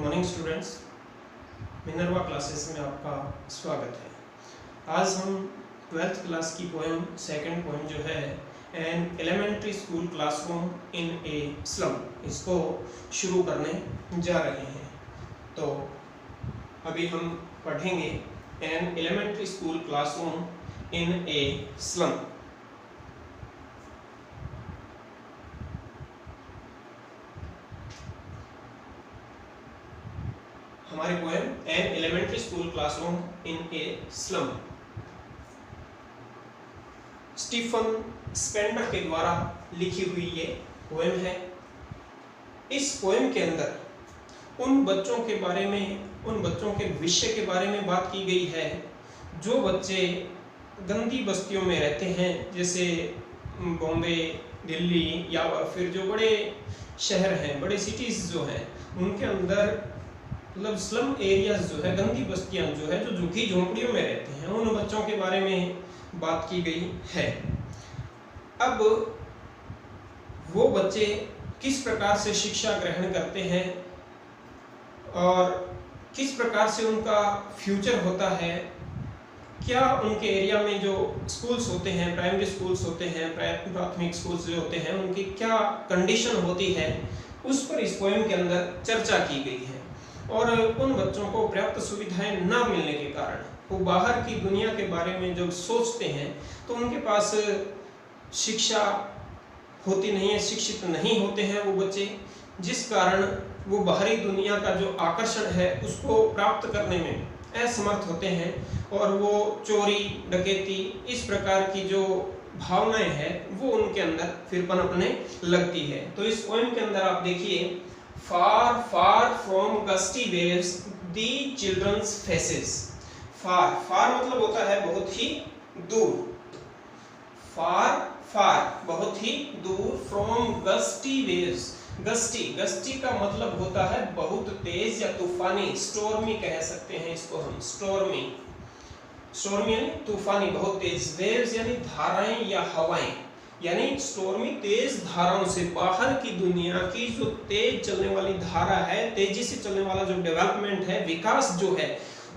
Morning students, Minerva classes में आपका स्वागत है। आज हम 12th क्लास की पोएम, सेकंड पोएम जो है an elementary school classroom in a slum, इसको शुरू करने जा रहे हैं। तो अभी हम पढ़ेंगे an elementary school classroom in a slum. हमारी poem an elementary school classroom in a slum Stephen Spender के द्वारा लिखी हुई ये पोएम है। इस पोएम के अंदर उन बच्चों के बारे में, उन बच्चों के विषय के बारे में बात की गई है जो बच्चे गंदी बस्तियों में रहते हैं, जैसे बॉम्बे, दिल्ली या फिर जो बड़े शहर हैं, बड़े सिटीज जो हैं, उनके अंदर मतलब स्लम एरियाज जो है, गंदी बस्तियां जो है, जो झुग्गी झोंपड़ियों में रहते हैं, उन बच्चों के बारे में बात की गई है। अब वो बच्चे किस प्रकार से शिक्षा ग्रहण करते हैं और किस प्रकार से उनका फ्यूचर होता है, क्या उनके एरिया में जो स्कूल्स होते हैं, प्राइमरी स्कूल्स होते हैं, प्राथमिक स्कूल्स जो होते हैं, उनकी क्या कंडीशन होती है, उस पर इस पोएम के अंदर चर्चा की गई है। और उन बच्चों को पर्याप्त सुविधाएं न मिलने के कारण वो बाहर की दुनिया के बारे में जब सोचते हैं तो उनके पास शिक्षा होती नहीं है, शिक्षित नहीं होते हैं वो बच्चे, जिस कारण वो बाहरी दुनिया का जो आकर्षण है उसको प्राप्त करने में असमर्थ होते हैं और वो चोरी, डकैती, इस प्रकार की जो भावनाएं हैं वो उनके अंदर फिर पनपने लगती है। तो इस पोएम के अंदर आप देखिए, Far, far from gusty waves, the children's faces. Far, far मतलब होता है बहुत ही दूर। Far, far बहुत ही दूर। From gusty waves. Gusty, gusty का मतलब होता है बहुत तेज या तूफानी, stormy कह सकते हैं इसको हम, stormy। Stormy यानी तूफानी, बहुत तेज। Waves यानी धाराएं या हवाएं, यानी स्टॉर्मी तेज धाराओं से, बाहर की दुनिया की जो तेज चलने वाली धारा है, तेजी से चलने वाला जो डेवलपमेंट है, विकास जो है,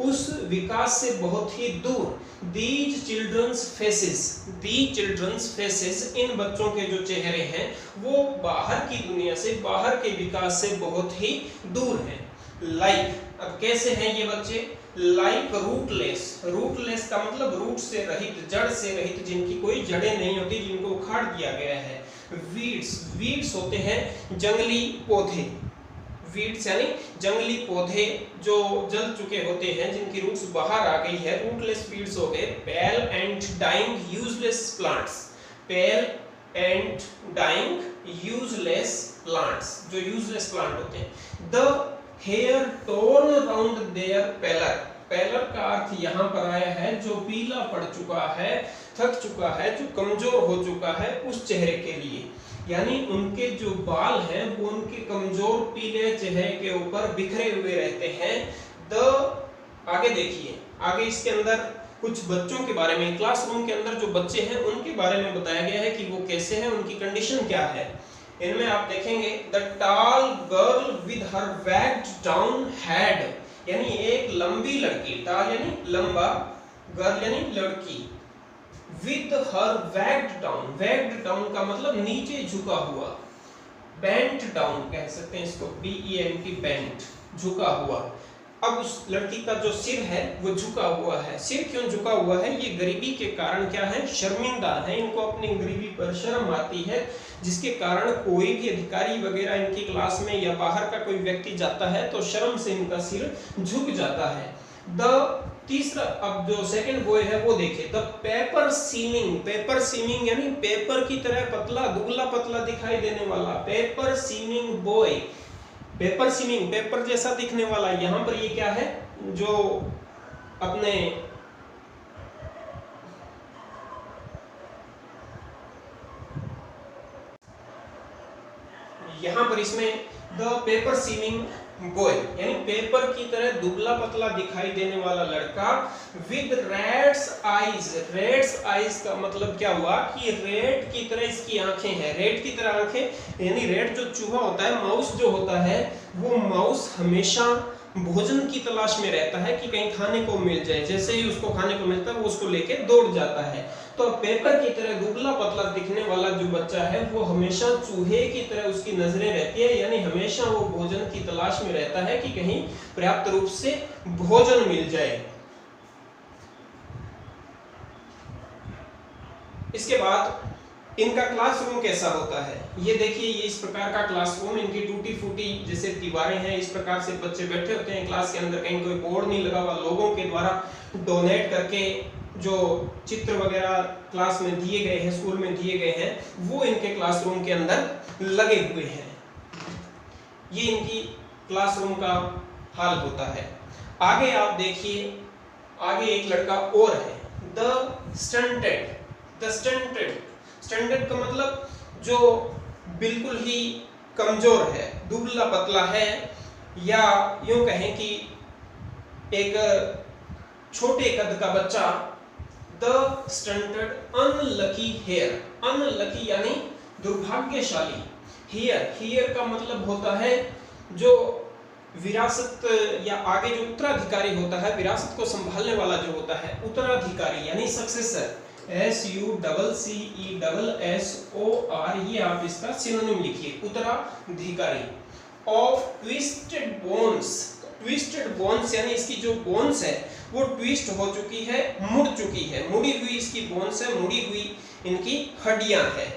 उस विकास से बहुत ही दूर। These children's faces, these children's faces, इन बच्चों के जो चेहरे हैं वो बाहर की दुनिया से, बाहर के विकास से बहुत ही दूर हैं। Like, अब कैसे हैं ये बच्चे? लाइक रूटलेस, रूटलेस का मतलब रूट से रहित, जड़ से रहित, जिनकी कोई जड़ें नहीं होती, जिनको उखाड़ दिया गया है। वीड्स, वीड्स होते हैं जंगली पौधे, वीड्स यानी जंगली पौधे जो जल चुके होते हैं, जिनकी रूट्स बाहर आ गई है, रूटलेस वीड्स हो गए। Pale and dying useless plants, pale and dying useless plants, जो यूजलेस प्लांट होते हैं। The hair torn around their pallor, pallor का अर्थ यहाँ पर आया है जो पीला पड़ चुका है, थक चुका है, जो कमजोर हो चुका है, उस चेहरे के लिए, यानी उनके जो बाल हैं वो उनके कमजोर पीले चेहरे के ऊपर बिखरे हुए रहते हैं। आगे देखिए, आगे इसके अंदर कुछ बच्चों के बारे में, क्लासरूम के अंदर जो बच्चे हैं उनके बारे में बताया गया है कि वो कैसे हैं, उनकी कंडीशन क्या है। इनमें आप देखेंगे, द टाल girl with her waged down head, यानी एक लंबी लड़की, टाल यानी लंबा, गर्ल यानी लड़की, with her waged down, waged down का मतलब नीचे झुका हुआ, बेंट डाउन कह सकते हैं इसको, BENT, बेंट, झुका हुआ। अब उस लड़की का जो सिर है वो झुका हुआ है। सिर क्यों झुका हुआ है? ये गरीबी के कारण क्या है, शर्मिंदा है, इनको अपनी गरीबी पर शर्म आती है, जिसके कारण कोई भी अधिकारी वगैरह इनकी क्लास में या बाहर का कोई व्यक्ति जाता है तो शर्म से इनका सिर झुक जाता है। तीसरा, अब जो सेकंड बॉय है वो देखिए, the paper seeming, paper seeming यानी पेपर की तरह पतला, दुबला पतला दिखाई देने वाला, paper seeming boy, paper seeming, paper जैसा दिखने वाला। यहाँ पर ये क्या है, जो अपने यहाँ पर इसमें द पेपर सीमिंग बॉय, यानी पेपर की तरह दुबला पतला दिखाई देने वाला लड़का with reds eyes. Reds eyes का मतलब क्या हुआ कि रेड की तरह इसकी आंखें हैं, रेड की तरह आंखें, यानी रेड जो चूहा होता है, माउस जो होता है, वो माउस हमेशा भोजन की तलाश में रहता है कि कहीं खाने को मिल जाए, जैसे ही उसको खाने को मिलता है वो उसको लेके दौड़ जाता है। तो पेपर की तरह दुबला पतला दिखने वाला जो बच्चा है वो हमेशा चूहे की तरह उसकी नजरें रहती है, यानी हमेशा वो भोजन की तलाश में रहता है कि कहीं पर्याप्त रूप से भोजन मिल जाए। इसके बाद इनका क्लासरूम कैसा होता है, ये देखिए, ये इस प्रकार का क्लासरूम, इनकी टूटी फूटी जैसे दीवारें हैं, इस प्रकार से बच्चे बैठे होते हैं क्लास के अंदर, कहीं कोई बोर्ड नहीं लगा हुआ, लोगों के द्वारा डोनेट करके जो चित्र वगैरह क्लास में दिए गए हैं, स्कूल में दिए गए हैं, वो इनके क्लासरूम के अंदर लगे हुए हैं। ये इनकी क्लासरूम का हाल होता है। आगे आप देखिए, आगे एक लड़का और है, the stunted. The stunted, stunted का मतलब जो बिल्कुल ही कमजोर है, दुबला पतला है, या यूं कहें कि एक छोटे कद का बच्चा। The stunted unlucky hair, unlucky यानी दुर्भाग्यशाली। हेयर, हेयर का मतलब होता है जो विरासत या आगे जो उत्तराधिकारी होता है, विरासत को संभालने वाला जो होता है, उत्तराधिकारी यानी सक्सेसर, SUCCESSOR, ये आप इसका सिनोनिम लिखिए, उत्तराधिकारी। Of twisted bones, twisted bones यानी इसकी जो बोन्स है वो ट्विस्ट हो चुकी है, मुड़ चुकी है, मुड़ी हुई इसकी बोन्स है, मुड़ी हुई इनकी हड्डियां है।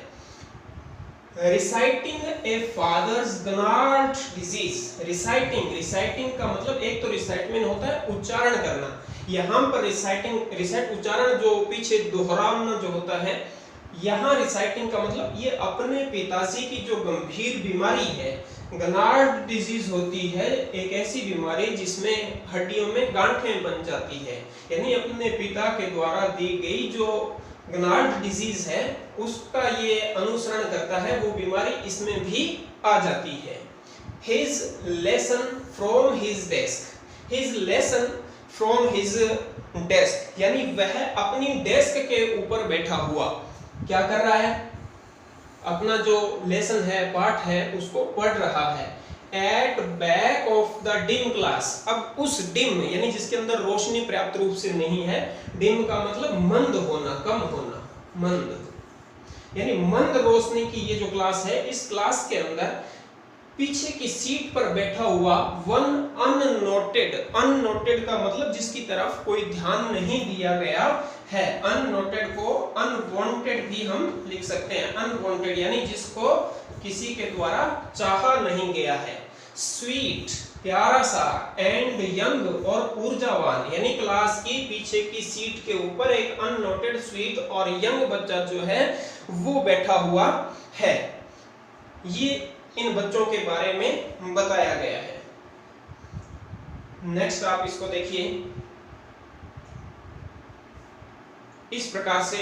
रिसाइटिंग ए फादर्स गनार्ड डिजीज, रिसाइटिंग, रिसाइटिंग का मतलब एक तो रिसाइटमेंट होता है उच्चारण करना, यहाँ पर रिसाइटिंग, रिसाइट उच्चारण जो पीछे दोहराना जो होता है, यहाँ रिसाइटिंग का मतलब ये अपने पिताजी की जो गंभीर बीमारी है, गनार्ड डिजीज होती है, एक ऐसी बीमारी जिसमें हड्डियों में गांठें बन जाती है, यानी अपने पिता के द्वारा दी गई जो गनार्ड डिजीज है उसका ये अनुसरण करता है, वो बीमारी इसमें भी आ जाती है। His lesson from his desk, his lesson from his desk, यानी वह अपनी डेस्क के ऊपर बैठा हुआ क्या कर रहा है, अपना जो लेसन है, पाठ है, उसको पढ़ रहा है। At back of the dim class, अब उस डिम यानी जिसके अंदर रोशनी पर्याप्त रूप से नहीं है, डिम का मतलब मंद होना, कम होना, मंद यानी मंद रोशनी की ये जो क्लास है, इस क्लास के अंदर पीछे की सीट पर बैठा हुआ वन अननोटेड, अननोटेड का मतलब जिसकी तरफ कोई ध्यान नहीं दिया गया है, अननोटेड को अनवांटेड भी हम लिख सकते हैं, अनवांटेड यानी जिसको किसी के द्वारा चाहा नहीं गया है। स्वीट प्यारा सा, एंड यंग और ऊर्जावान, यानी क्लास की पीछे की सीट के ऊपर एक अननोटेड स्वीट और यंग बच्चा जो है वो बैठा हुआ है। ये इन बच्चों के बारे में बताया गया है। नेक्स्ट आप इसको देखिए, इस प्रकार से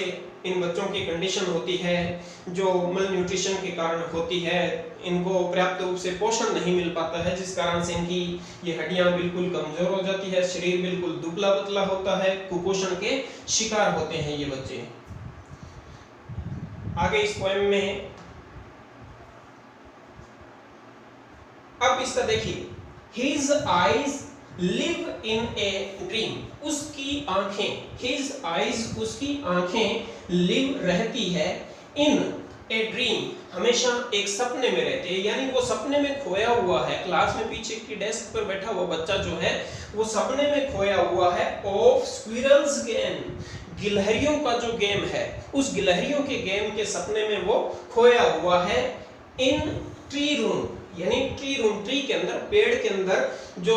इन बच्चों की कंडीशन होती है जो मल न्यूट्रिशन के कारण होती है, इनको पर्याप्त रूप से पोषण नहीं मिल पाता है, जिस कारण से इनकी ये हड्डियां बिल्कुल कमजोर हो जाती है, शरीर बिल्कुल दुबला पतला होता है, कुपोषण के शिकार होते हैं ये बच्चे। आगे इस पोएम में अब इसका देखिए, His eyes live in a dream, उसकी आंखें, His eyes उसकी आंखें live रहती है in a dream, हमेशा एक सपने में रहते हैं, यानी वो सपने में खोया हुआ है। क्लास में पीछे की डेस्क पर बैठा हुआ बच्चा जो है वो सपने में खोया हुआ है। ऑफ स्क्विरल्स गेम, गिलहरियों का जो गेम है, उस गिलहरियों के गेम के सपने में वो खोया हुआ है। इन ट्री रूम, यानी ट्री रूम, ट्री के अंदर, पेड़ के अंदर जो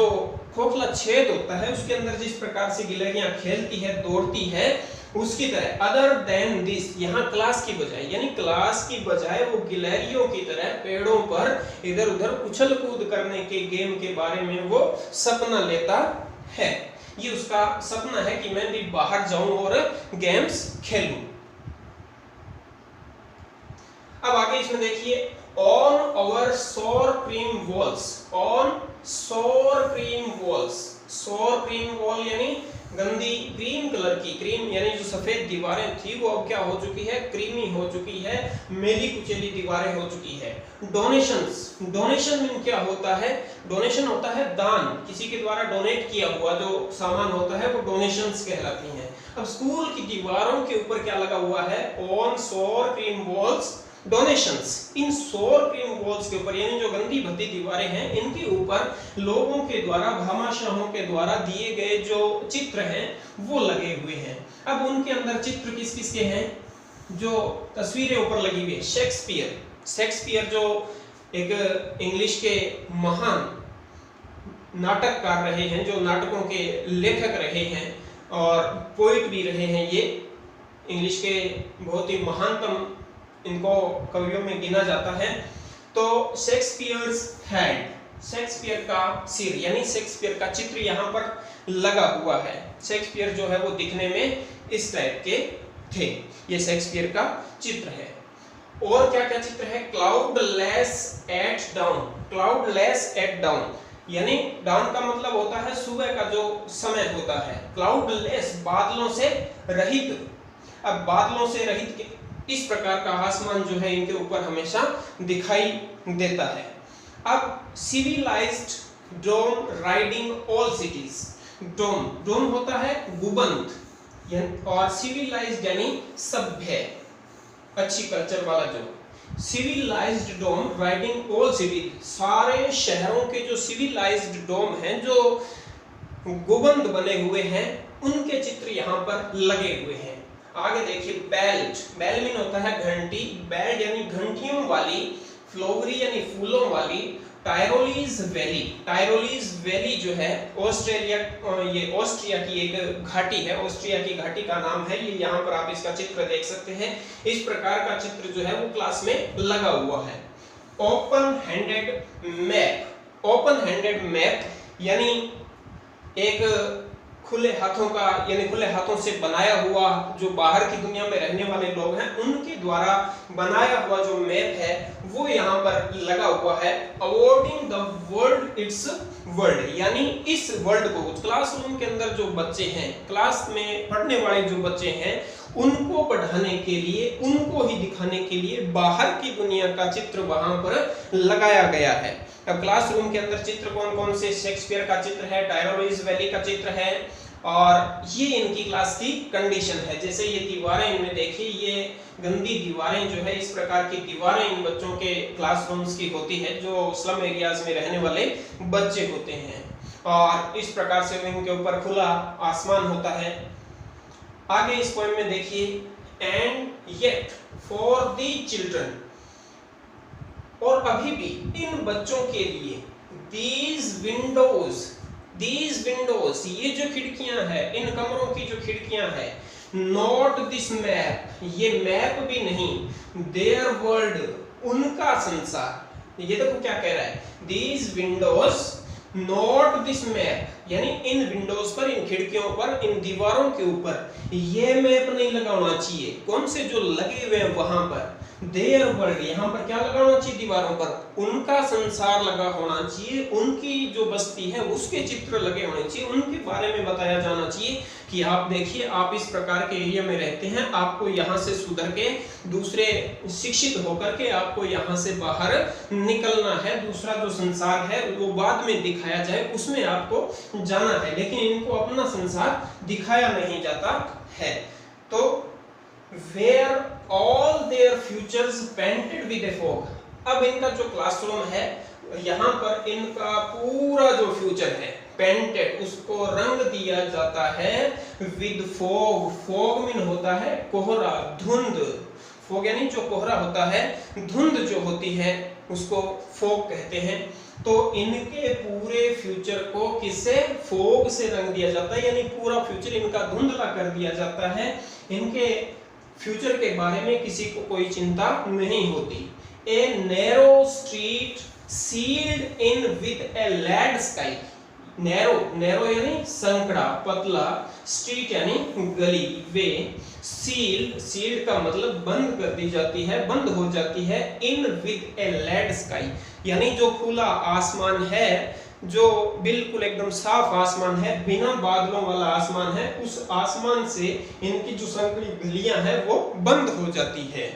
खोखला छेद होता है उसके अंदर जिस प्रकार से गिलहरियां खेलती है, दौड़ती है, उसकी तरह। अदर देन दिस, यहाँ क्लास की बजाय, यानी क्लास की बजाय वो गिलहरियों की तरह पेड़ों पर इधर उधर उछल कूद करने के गेम के बारे में वो सपना लेता है। ये उसका सपना है कि मैं भी बाहर जाऊं और गेम्स खेलूं। अब आगे इसमें देखिए, ऑन आवर सोर क्रीम वॉल्स, ऑन सोर क्रीम वॉल्स, सोर क्रीम वॉल यानी गंदी क्रीम कलर की, क्रीम यानी जो सफेद दीवारें थी वो अब क्या हो चुकी है, क्रीमी हो चुकी है, मेली कुचेली दीवारें हो चुकी है। डोनेशंस, डोनेशन में क्या होता है, डोनेशन होता है दान, किसी के द्वारा डोनेट किया हुआ जो सामान होता है वो डोनेशंस कहलाती हैं। अब स्कूल की दीवारों के ऊपर क्या लगा हुआ है, ऑन सोर क्रीम वॉल्स डोनेशंस, इन सोर क्रीम वॉल्स के ऊपर यानी जो गंदी भद्दी दीवारें हैं इनके ऊपर लोगों के द्वारा, भामाशाहों के द्वारा दिए गए जो चित्र हैं वो लगे हुए हैं। अब उनके अंदर चित्र किस किस के हैं, जो तस्वीरें ऊपर लगी हुई है, शेक्सपियर, शेक्सपियर जो एक इंग्लिश के महान नाटककार रहे हैं, जो नाटकों के लेखक रहे हैं और पोइट भी रहे हैं, ये इंग्लिश के बहुत ही महानतम इनको कवियों में गिना जाता है। तो शेक्सपियर्स हेड, शेक्सपियर का सिर यानी शेक्सपियर का चित्र यहाँ पर लगा हुआ है। शेक्सपियर जो है वो दिखने में इस टाइप के थे, ये शेक्सपियर का चित्र है। और क्या क्या चित्र है, cloudless at dawn, cloudless at dawn यानी डाउन का मतलब होता है सुबह का जो समय होता है, क्लाउडलेस बादलों से रहित। अब बादलों से रहित इस प्रकार का आसमान जो है इनके ऊपर हमेशा दिखाई देता है। अब सिविलाइज्ड डोम राइडिंग ऑल सिटीज, डोम, डोम होता है गुबंद और सिविलाइज्ड यानी सभ्य, अच्छी कल्चर वाला, जो सिविलाइज्ड डोम राइडिंग ऑल सिटीज, सारे शहरों के जो सिविलाइज्ड डोम हैं, जो गुबंद बने हुए हैं, उनके चित्र यहाँ पर लगे हुए हैं। आगे देखिए बेल्ट, बेल मीन होता है घंटी, बेल्ट यानी घंटियों वाली, फ्लोवरी यानी फूलों वाली, टायरोलीज वैली, टायरोलीज वैली जो है ऑस्ट्रेलिया, ये ऑस्ट्रिया की एक घाटी है, ऑस्ट्रिया की घाटी का नाम है ये, यहाँ पर आप इसका चित्र देख सकते हैं। इस प्रकार का चित्र जो है वो क्लास में लगा हुआ है। Open handed map, open handed map यानी एक खुले हाथों का, यानी खुले हाथों से बनाया हुआ, जो बाहर की दुनिया में रहने वाले लोग हैं उनके द्वारा बनाया हुआ जो मैप है वो यहाँ पर लगा हुआ है। Awarding the world it's world यानी इस वर्ल्ड को, क्लासरूम के अंदर जो बच्चे हैं, क्लास में पढ़ने वाले जो बच्चे हैं, उनको पढ़ाने के लिए, उनको ही दिखाने के लिए बाहर की दुनिया का चित्र वहां पर लगाया गया है। अब क्लासरूम के अंदर चित्र कौन कौन से, शेक्सपियर का चित्र है, टायरोलीज वैली का चित्र है, और ये इनकी क्लास की कंडीशन है। जैसे ये दीवारें इनमें देखिए, ये गंदी दीवारें जो है, इस प्रकार की दीवारें इन बच्चों के क्लासरूम्स की होती है, जो स्लम एरियाज में रहने वाले बच्चे होते हैं, और इस प्रकार से इनके ऊपर खुला आसमान होता है। आगे इस पोएम में देखिए, and yet for the children, और अभी भी इन बच्चों के लिए, दीज विंडोज, दीज विंडोज ये जो खिड़कियां हैं, इन कमरों की जो खिड़कियां हैं, नॉट दिस मैप ये मैप भी नहीं, देयर वर्ल्ड उनका संसार। ये देखो क्या कह रहा है, these Windows not this map यानी इन विंडोज पर, इन खिड़कियों पर, इन दीवारों के ऊपर ये मैप नहीं लगाना चाहिए। कौन से जो लगे हुए हैं वहां पर, देयर वर्ल्ड यहाँ पर क्या लगाना चाहिए, दीवारों पर उनका संसार लगा होना चाहिए, उनकी जो बस्ती है उसके चित्र लगे होने चाहिए, उनके बारे में बताया जाना चाहिए कि आप देखिए, आप इस प्रकार के एरिया में रहते हैं, आपको यहाँ से सुधर के, दूसरे शिक्षित होकर के आपको यहाँ से बाहर निकलना है, दूसरा जो संसार है वो बाद में दिखाया जाए, उसमें आपको जाना है, लेकिन इनको अपना संसार दिखाया नहीं जाता है। तो where all their futures painted with a fog, अब इनका जो क्लासरूम है यहाँ पर इनका पूरा जो फ्यूचर है पेंटेड, उसको रंग दिया जाता है विद फॉग, फॉग मीन होता है कोहरा, धुंध, फॉग यानी जो कोहरा होता है, धुंध जो होती है उसको फॉग कहते हैं। तो इनके पूरे फ्यूचर को किससे, फॉग से रंग दिया जाता है, यानी पूरा फ्यूचर इनका धुंधला कर दिया जाता है, इनके फ्यूचर के बारे में किसी को कोई चिंता नहीं होती। A narrow street sealed in with a lead sky, narrow, narrow यानी संकड़ा पतला, स्ट्रीट यानी गली, वे, सील्ड, सील्ड का मतलब बंद कर दी जाती है, बंद हो जाती है, in with a lead sky यानी जो खुला आसमान है, जो बिल्कुल एकदम साफ आसमान है, बिना बादलों वाला आसमान है, उस आसमान से इनकी जो संकड़ी गलियां हैं वो बंद हो जाती है।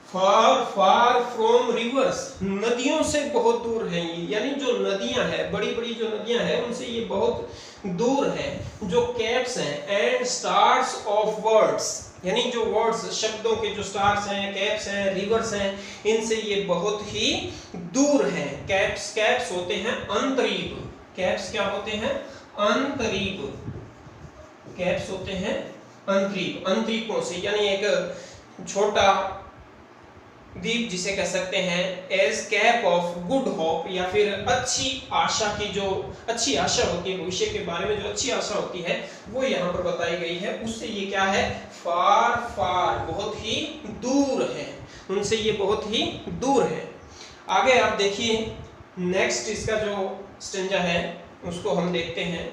फार फार फ्रॉम रिवर्स, नदियों से बहुत दूर है ये, यानी जो नदियां हैं, बड़ी बड़ी जो नदियां हैं उनसे ये बहुत दूर है। जो कैप्स हैं एंड स्टार्स ऑफ वर्ड्स, यानी जो वर्ड्स शब्दों के जो स्टार्स हैं, कैप्स हैं, रिवर्स हैं, इनसे ये बहुत ही दूर हैं। कैप्स, कैप्स होते हैं अंतरीप, कैप्स क्या होते हैं? अंतरीप, कैप्स होते हैं अंतरीप, अंतरीपों से, यानी एक छोटा द्वीप जिसे कह सकते हैं, as cape of good hope, या फिर अच्छी आशा की, जो अच्छी आशा होती है भविष्य के बारे में, जो अच्छी आशा होती है वो यहाँ पर बताई गई है, उससे ये क्या है? फार फार, बहुत ही दूर है, उनसे ये बहुत ही दूर है। आगे आप देखिए नेक्स्ट इसका जो स्टेंजा है उसको हम देखते हैं।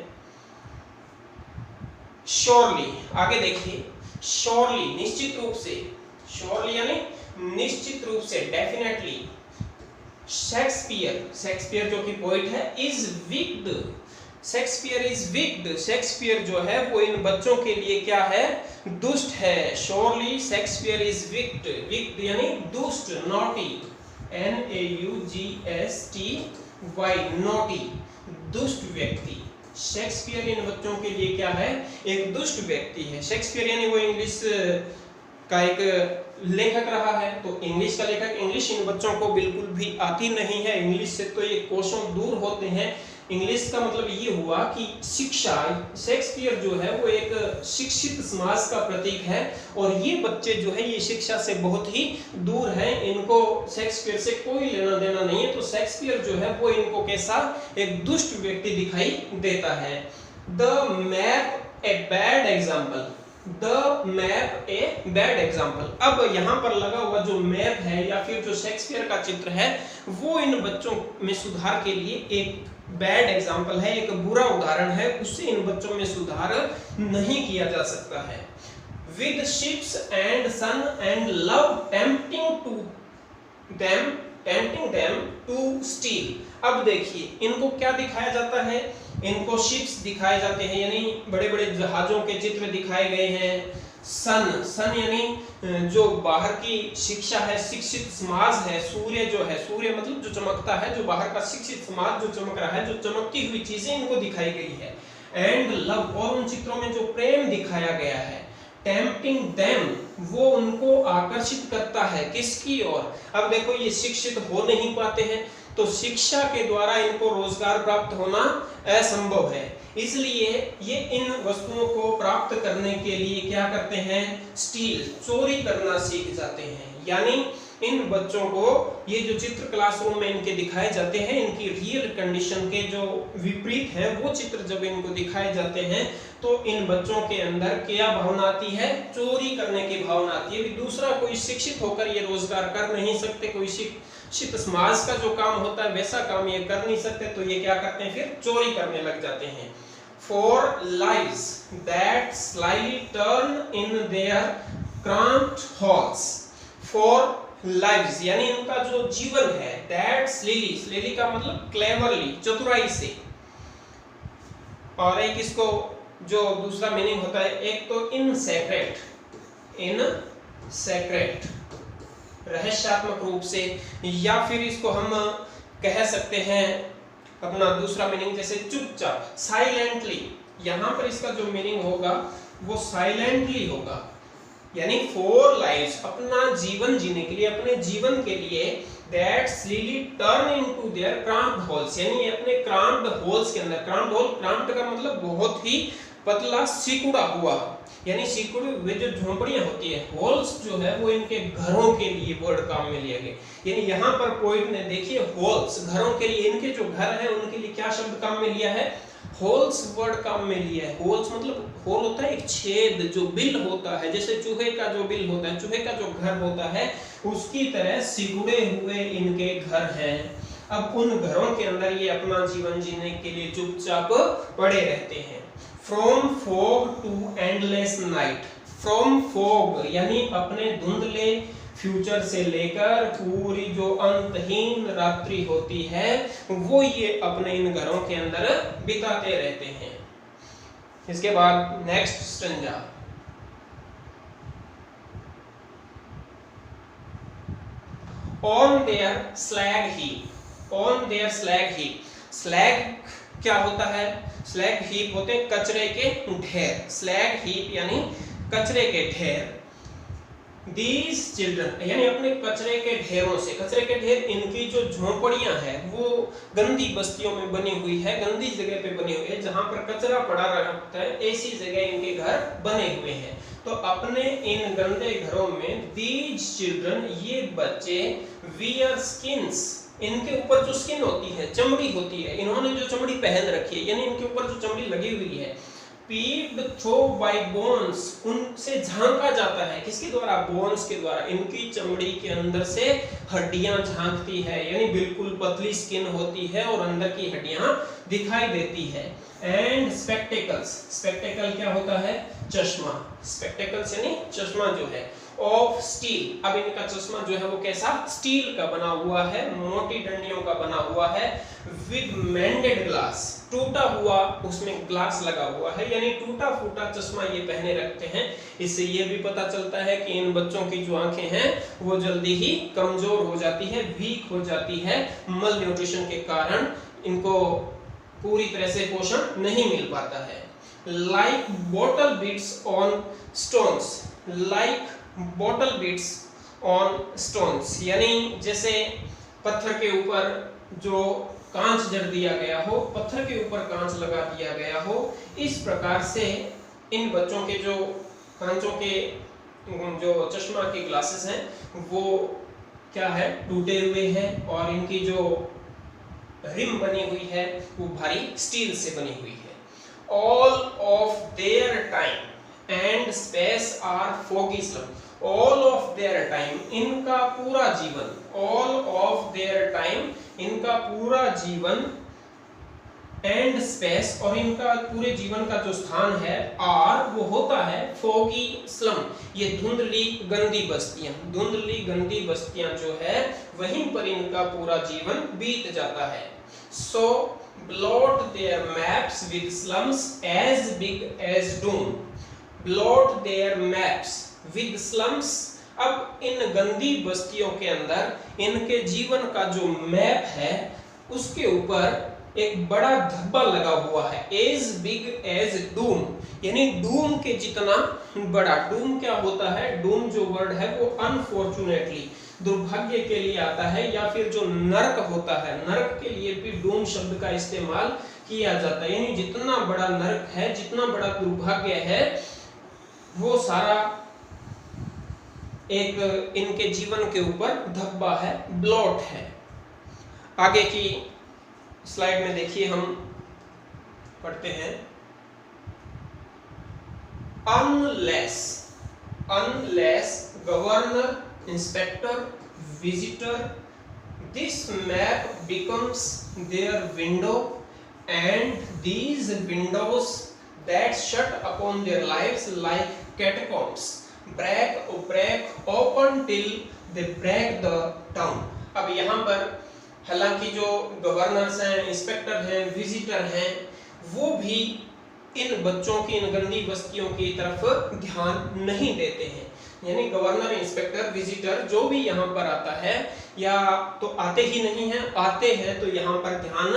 श्योरली, आगे देखिए, श्योरली निश्चित रूप से, श्योरली यानी निश्चित रूप से, डेफिनेटली, शेक्सपियर, शेक्सपियर जो कि पोइट है, is wicked, Shakespeare is wicked, Shakespeare जो है वो इन बच्चों के लिए क्या है? दुष्ट है। Surely Shakespeare is wicked, wicked यानी दुष्ट, नॉटी, NAUGSTY, नॉटी, दुष्ट व्यक्ति। शेक्सपियर इन बच्चों के लिए क्या है? एक दुष्ट व्यक्ति है। शेक्सपियर यानी वो इंग्लिश का एक लेखक रहा है, तो इंग्लिश का लेखक, इंग्लिश इन बच्चों को बिल्कुल भी आती नहीं है, इंग्लिश से तो ये कोसों दूर होते हैं। इंग्लिश का मतलब ये हुआ कि शिक्षा, शेक्सपियर जो है वो एक शिक्षित समाज का प्रतीक है, और ये बच्चे जो है ये शिक्षा से बहुत ही दूर हैं, इनको शेक्सपियर से कोई लेना देना नहीं है। तो शेक्सपियर जो है वो इनको कैसा? एक दुष्ट व्यक्ति दिखाई देता है। The map a bad example, the map a bad example. अब यहाँ पर लगा हुआ जो मैप है या फिर जो शेक्सपियर का चित्र है वो इन बच्चों में सुधार के लिए एक बैड एग्जाम्पल है, एक बुरा उदाहरण है, उससे इन बच्चों में सुधार नहीं किया जा सकता है। With ships and sun and love tempting them to steal. अब देखिए इनको क्या दिखाया जाता है? इनको शिप्स दिखाए जाते हैं, यानी बड़े बड़े जहाजों के चित्र दिखाए गए हैं। सन, सन यानी जो बाहर की शिक्षा है, शिक्षित समाज है। सूर्य जो है, सूर्य मतलब जो चमकता है, जो बाहर का शिक्षित समाज जो चमक रहा है, जो चमकती हुई चीजें इनको दिखाई गई है। एंड लव, और उन चित्रों में जो प्रेम दिखाया गया है। टेम्पटिंग देम, वो उनको आकर्षित करता है किसकी ओर? अब देखो ये शिक्षित हो नहीं पाते हैं, तो शिक्षा के द्वारा इनको रोजगार प्राप्त होना असंभव है, इसलिए ये इन वस्तुओं को प्राप्त करने के लिए क्या करते हैं? स्टील, चोरी करना सीख जाते हैं। यानी इन बच्चों को ये जो चित्र क्लासरूम में इनके दिखाए जाते हैं, इनकी रियल कंडीशन के जो विपरीत है वो चित्र जब इनको दिखाए जाते हैं तो इन बच्चों के अंदर क्या भावना आती है? चोरी करने की भावना आती है। दूसरा कोई शिक्षित होकर ये रोजगार कर नहीं सकते, कोई शिक्षित समाज का जो काम होता है वैसा काम ये कर नहीं सकते, तो ये क्या करते हैं? फिर चोरी करने लग जाते हैं। For lives that slyly turn in their cramped halls, for lives यानी इनका जो जीवन है, that slyly, slyly का मतलब cleverly, चतुराई से, और एक इसको जो दूसरा मीनिंग होता है, एक तो इन सेक्रेट रहस्यात्मक रूप से, या फिर इसको हम कह सकते हैं अपना दूसरा मीनिंग जैसे चुपचाप, साइलेंटली। यहाँ पर इसका जो मीनिंग होगा वो साइलेंटली होगा, यानी फॉर लाइव्स, अपना जीवन जीने के लिए, अपने जीवन के लिए, that slowly turn into their cramped halls, यानी अपने cramped halls के अंदर, cramped hall, cramped का मतलब बहुत ही पतला, सिकुड़ा हुआ, यानी सिकुड़ी हुई जो झोंपड़ियां होती है, होल्स जो है वो इनके घरों के लिए वर्ड काम में लिया गया। यानी यहाँ पर पोइट ने देखिए होल्स, घरों के लिए, इनके जो घर है उनके लिए क्या शब्द काम में लिया है? होल्स वर्ड काम में लिया है। होल्स मतलब होल होता है एक छेद, जो बिल होता है, जैसे चूहे का जो बिल होता है, चूहे का जो घर होता है, उसकी तरह सिकुड़े हुए इनके घर हैं। अब उन घरों के अंदर ये अपना जीवन जीने के लिए चुपचाप पड़े रहते हैं। From fog to endless night, from fog यानी अपने धुंधले फ्यूचर से लेकर पूरी जो अंतहीन रात्रि होती है वो ये अपने इन घरों के अंदर बिताते रहते हैं। इसके बाद next stanza, on their slag heap, on their slag heap, slag क्या होता है? स्लैग हीप होते हैं कचरे के ढेर, स्लैग हीप यानी कचरे के ढेर। These children यानी अपने कचरे के ढेरों से, कचरे के ढेर इनकी जो झोंपड़ियां हैं वो गंदी बस्तियों में बनी हुई है, गंदी जगह पे बनी हुई है, जहां पर कचरा पड़ा रहता है ऐसी जगह इनके घर बने हुए हैं। तो अपने इन गंदे घरों में these children ये बच्चे wear skins, इनके ऊपर जो स्किन होती है, चमड़ी होती है, इन्होंने जो चमड़ी पहन रखी है यानी इनके ऊपर जो चमड़ी लगी हुई है, peeped through by bones, उनसे झांका जाता है, किसके द्वारा? बोन्स के द्वारा। इनकी चमड़ी के अंदर से हड्डियां झांकती है, यानी बिल्कुल पतली स्किन होती है और अंदर की हड्डियां दिखाई देती है। एंड स्पेक्टेकल्स, स्पेक्टेकल क्या होता है? चश्मा, स्पेक्टेकल्स यानी चश्मा जो है, ऑफ स्टील, अब इनका चश्मा जो है वो कैसा? स्टील का बना हुआ है, मोटी डंडियों का बना हुआ है, विद मेंडेड ग्लास, टूटा हुआ उसमें ग्लास लगा हुआ है, यानी टूटा फूटा चश्मा ये पहने रखते हैं। इससे ये भी पता चलता है कि इन बच्चों की जो आंखें हैं वो जल्दी ही कमजोर हो जाती है, वीक हो जाती है, मल न्यूट्रिशन के कारण इनको पूरी तरह से पोषण नहीं मिल पाता है। Like bottle beats on stones, like bottle beats on stones, यानी जैसे पत्थर के ऊपर जो कांच जड़ दिया गया हो, पत्थर के ऊपर कांच लगा दिया गया हो, इस प्रकार से इन बच्चों के जो कांचों के जो चश्मा के ग्लासेस हैं वो क्या है? टूटे हुए हैं, और इनकी जो रिम बनी हुई है वो भारी स्टील से बनी हुई है। All of their time and space are foggy slum, all of their time इनका पूरा जीवन, ऑल ऑफ देयर टाइम इनका पूरा जीवन, एंड स्पेस और इनका पूरे जीवन का जो स्थान है, आर वो होता है फॉगी स्लम, ये धुंधली गंदी बस्तियां, धुंधली गंदी बस्तियां जो है वहीं पर इनका पूरा जीवन बीत जाता है। सो blot their maps with slums as big as doom, blot their maps with slums, अब इन गंदी बस्तियों के अंदर इनके जीवन का जो मैप है उसके ऊपर एक बड़ा धब्बा लगा हुआ है, as big as doom, यानी डूम के जितना बड़ा। डूम क्या होता है? डूम जो वर्ड है वो अनफॉर्चुनेटली, दुर्भाग्य के लिए आता है, या फिर जो नरक होता है, नरक के लिए भी डूम शब्द का इस्तेमाल किया जाता है, यानी जितना बड़ा नरक है, जितना बड़ा दुर्भाग्य है, वो सारा एक इनके जीवन के ऊपर धब्बा है, ब्लॉट है। आगे की स्लाइड में देखिए, हम पढ़ते हैं, unless, unless governor, inspector, visitor, this map becomes their window, and these windows that shut upon their lives like catacombs break open till they break the town। अब यहाँ पर हालांकि जो गवर्नर्स हैं, इंस्पेक्टर हैं, विजिटर हैं, वो भी इन बच्चों की, इन गंदी बस्तियों की तरफ ध्यान नहीं देते हैं, यानी गवर्नर, इंस्पेक्टर, विजिटर जो भी यहाँ पर आता है, या तो आते ही नहीं है, आते हैं तो यहाँ पर ध्यान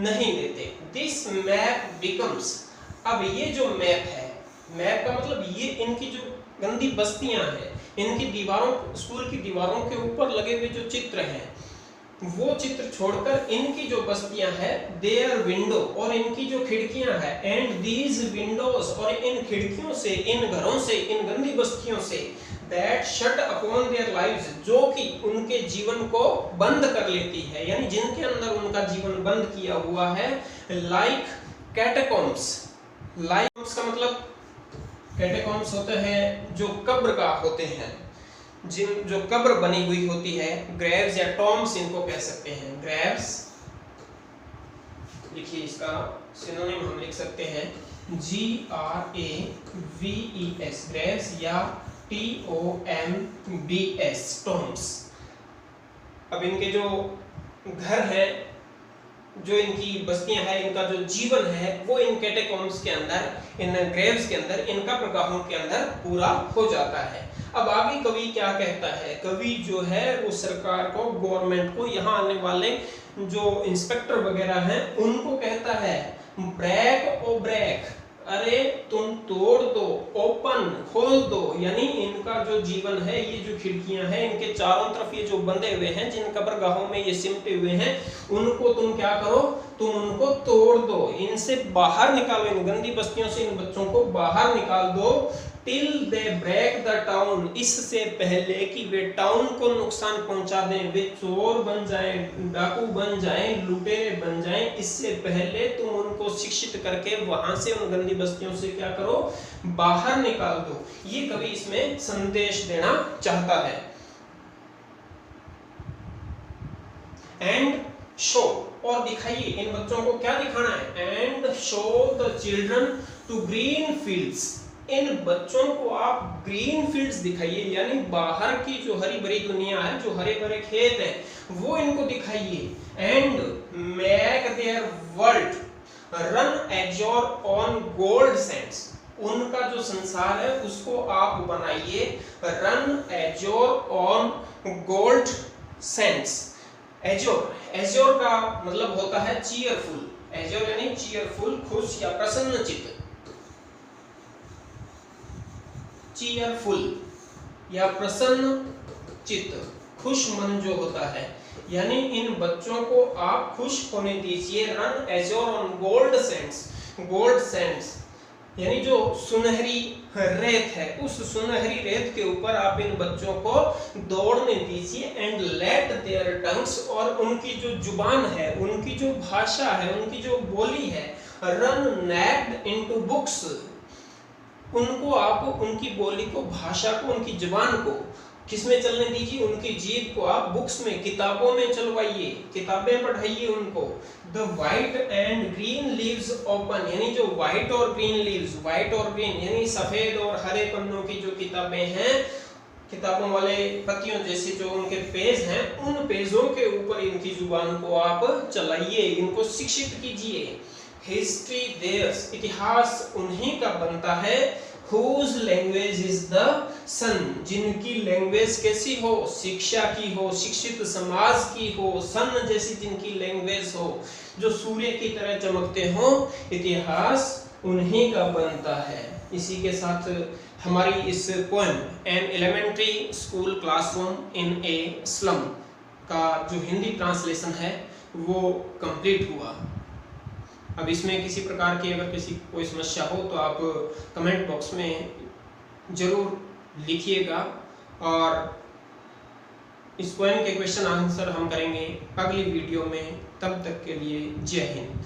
नहीं देते। दिस मैप बिकम्स, अब ये जो मैप है, मैप का मतलब ये इनकी जो गंदी बस्तियां हैं, इनकी दीवारों, स्कूल की दीवारों के ऊपर लगे हुए जो चित्र हैं, वो चित्र छोड़कर इनकी जो बस्तियां हैं, देयर विंडो, और इनकी जो खिड़कियां हैं, एंड दीज विंडोज, और इन खिड़कियों से, इन घरों से, इन गंदी बस्तियों से, that shut upon their lives, जो कि उनके जीवन को बंद कर लेती है, यानी जिनके अंदर उनका जीवन बंद किया हुआ है, लाइक कैटाकॉम्स। लाइक का मतलब कैटाकॉम्स होते हैं जो कब्रगाह होते हैं, जिन जो कब्र बनी हुई होती है, ग्रेव्स या टॉम्स इनको कह सकते हैं। ग्रेव्स, लिखिए इसका सिनोनिम हम लिख सकते हैं GRAVES, ग्रेव्स या TOMBS, टॉम्स। अब इनके जो घर हैं, जो इनकी बस्तियां हैं, इनका जो जीवन है वो इन कैटेकॉम्स के अंदर, इन ग्रेव्स के अंदर, इन कब्रगाहों के अंदर पूरा हो जाता है। अब आगे कवि क्या कहता है? कवि जो है वो सरकार को, गवर्नमेंट को, यहाँ आने वाले जो इंस्पेक्टर वगैरह हैं उनको कहता है ब्रेक ओ ब्रेक, अरे तुम तोड़ दो, ओपन, खोल दो। यानी इनका जो जीवन है, ये जो खिड़कियां हैं, इनके चारों तरफ ये जो बंधे हुए हैं, जिन कब्रगाहों में ये सिमटे हुए हैं, उनको तुम क्या करो? तुम उनको तोड़ दो, इनसे बाहर निकालो, इन गंदी बस्तियों से इन बच्चों को बाहर निकाल दो। Till they break the town, इससे पहले कि वे टाउन को नुकसान पहुंचा दें, वे चोर बन जाएं, डाकू बन जाएं, लुटेरे बन जाएं, इससे पहले तुम उनको शिक्षित करके वहां से, उन गंदी बस्तियों से क्या करो? बाहर निकाल दो। ये कवि इसमें संदेश देना चाहता है। एंड शो, और दिखाइए, इन बच्चों को क्या दिखाना है? And show the children to green fields, इन बच्चों को आप ग्रीन फील्ड्स दिखाइए, यानी बाहर की जो हरी भरी दुनिया है, जो हरे भरे खेत हैं, वो इनको दिखाइए। And make their world run azure on gold Sands, उनका जो संसार है उसको आप बनाइए run azure on gold Sands. Azure, azure का मतलब होता है चीयरफुल, एज्योर यानी चीयरफुल, खुश या प्रसन्न चित्त, चीयरफुल या प्रसन्न चित्त, खुश मन जो होता है, यानी इन बच्चों को आप खुश होने दीजिए। Run azure on gold Sands, gold Sands यानी जो सुनहरी रेत है, उस सुनहरी रेत के ऊपर आप इन बच्चों को दौड़ने दीजिए। एंड लेट देयर टंग्स, और उनकी जो जुबान है, उनकी जो भाषा है, उनकी जो बोली है, रन नेक्ड इनटू बुक्स, उनको आप, उनकी बोली को, भाषा को, उनकी जुबान को किसमें चलने दीजिए? उनकी जीभ को आप बुक्स में, किताबों में चलवाइए, किताबें पढ़ाइए उनको। The white and green leaves open, यानी जो व्हाइट और ग्रीन लीव्स, व्हाइट और ग्रीन यानी सफेद और हरे पन्नों की जो किताबें हैं, किताबों वाले पत्तियों जैसे जो उनके पेज हैं, उन पेजों के ऊपर इनकी जुबान को आप चलाइए, इनको शिक्षित कीजिए। हिस्ट्री देयर्स, इतिहास उन्हीं का बनता है। Whose language is the sun, जिनकी लैंग्वेज कैसी हो? शिक्षा की हो, शिक्षित समाज की हो, सन जैसी जिनकी लैंग्वेज हो, जो सूर्य की तरह चमकते हो, इतिहास उन्हीं का बनता है। इसी के साथ हमारी इस poem an elementary school classroom in a slum का जो हिंदी ट्रांसलेशन है वो कंप्लीट हुआ। अब इसमें किसी प्रकार की अगर किसी कोई समस्या हो तो आप कमेंट बॉक्स में ज़रूर लिखिएगा, और इस पोएम के क्वेश्चन आंसर हम करेंगे अगली वीडियो में। तब तक के लिए जय हिंद।